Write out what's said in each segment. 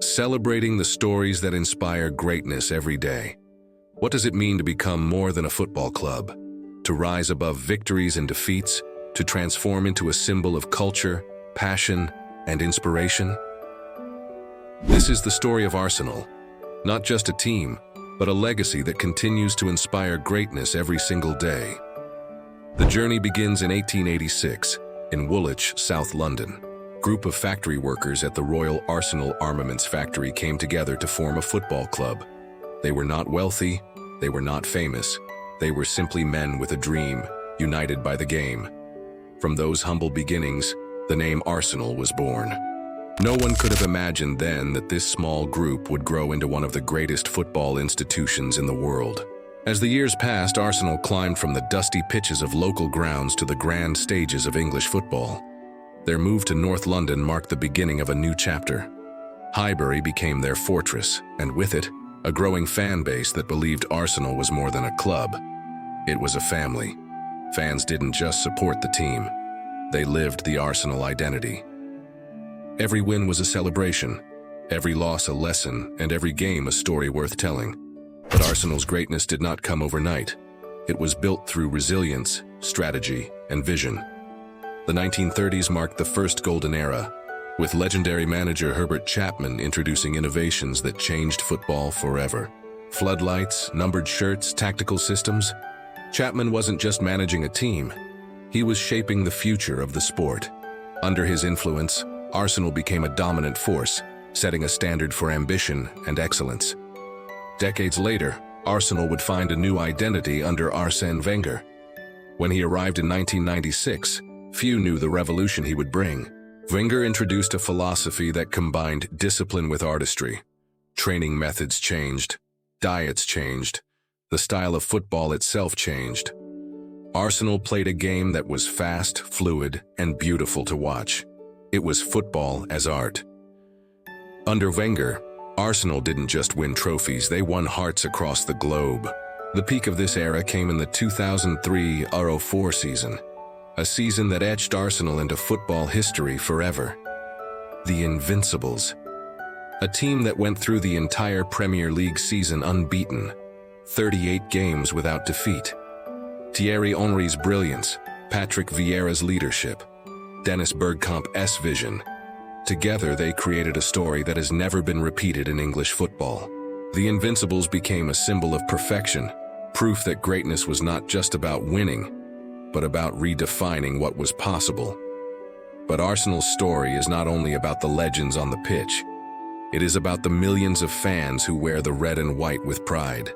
celebrating the stories that inspire greatness every day. What does it mean to become more than a football club? To rise above victories and defeats, to transform into a symbol of culture, passion, and inspiration? This is the story of Arsenal, not just a team, but a legacy that continues to inspire greatness every single day. The journey begins in 1886 in Woolwich, South London. A group of factory workers at the Royal Arsenal Armaments Factory came together to form a football club. They were not wealthy, they were not famous, they were simply men with a dream, united by the game. From those humble beginnings, the name Arsenal was born. No one could have imagined then that this small group would grow into one of the greatest football institutions in the world. As the years passed, Arsenal climbed from the dusty pitches of local grounds to the grand stages of English football. Their move to North London marked the beginning of a new chapter. Highbury became their fortress, and with it, a growing fan base that believed Arsenal was more than a club. It was a family. Fans didn't just support the team, they lived the Arsenal identity. Every win was a celebration, every loss a lesson, and every game a story worth telling. But Arsenal's greatness did not come overnight. It was built through resilience, strategy, and vision. The 1930s marked the first golden era, with legendary manager Herbert Chapman introducing innovations that changed football forever. Floodlights, numbered shirts, tactical systems. Chapman wasn't just managing a team, he was shaping the future of the sport. Under his influence, Arsenal became a dominant force, setting a standard for ambition and excellence. Decades later, Arsenal would find a new identity under Arsène Wenger. When he arrived in 1996, few knew the revolution he would bring. Wenger introduced a philosophy that combined discipline with artistry. Training methods changed, diets changed, the style of football itself changed. Arsenal played a game that was fast, fluid, and beautiful to watch. It was football as art. Under Wenger, Arsenal didn't just win trophies, they won hearts across the globe. The peak of this era came in the 2003-04 season, a season that etched Arsenal into football history forever. The Invincibles, a team that went through the entire Premier League season unbeaten, 38 games without defeat. Thierry Henry's brilliance, Patrick Vieira's leadership, Dennis Bergkamp's vision. Together, they created a story that has never been repeated in English football. The Invincibles became a symbol of perfection, proof that greatness was not just about winning, but about redefining what was possible. But Arsenal's story is not only about the legends on the pitch. It is about the millions of fans who wear the red and white with pride.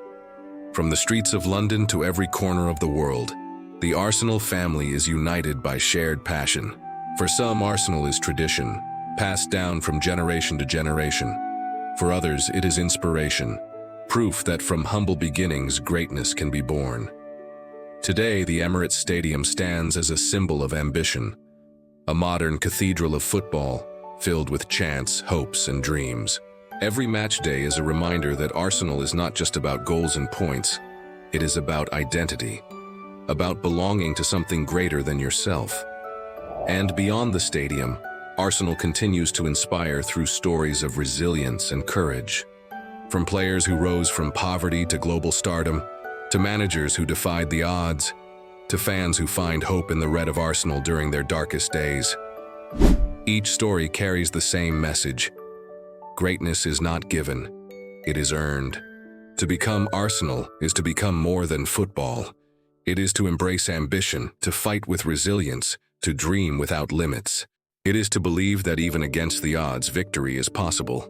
From the streets of London to every corner of the world, the Arsenal family is united by shared passion. For some, Arsenal is tradition, passed down from generation to generation. For others, it is inspiration, proof that from humble beginnings, greatness can be born. Today, the Emirates Stadium stands as a symbol of ambition, a modern cathedral of football filled with chants, hopes, and dreams. Every match day is a reminder that Arsenal is not just about goals and points, it is about identity, about belonging to something greater than yourself. And beyond the stadium, Arsenal continues to inspire through stories of resilience and courage. From players who rose from poverty to global stardom, to managers who defied the odds, to fans who find hope in the red of Arsenal during their darkest days. Each story carries the same message. Greatness is not given, it is earned. To become Arsenal is to become more than football. It is to embrace ambition, to fight with resilience, to dream without limits. It is to believe that even against the odds, victory is possible.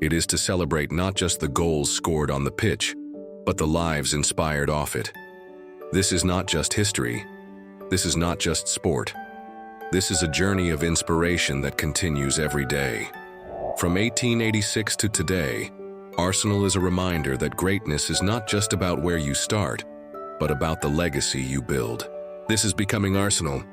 It is to celebrate not just the goals scored on the pitch, but the lives inspired off it. This is not just history. This is not just sport. This is a journey of inspiration that continues every day. From 1886 to today, Arsenal is a reminder that greatness is not just about where you start, but about the legacy you build. This is Becoming Arsenal,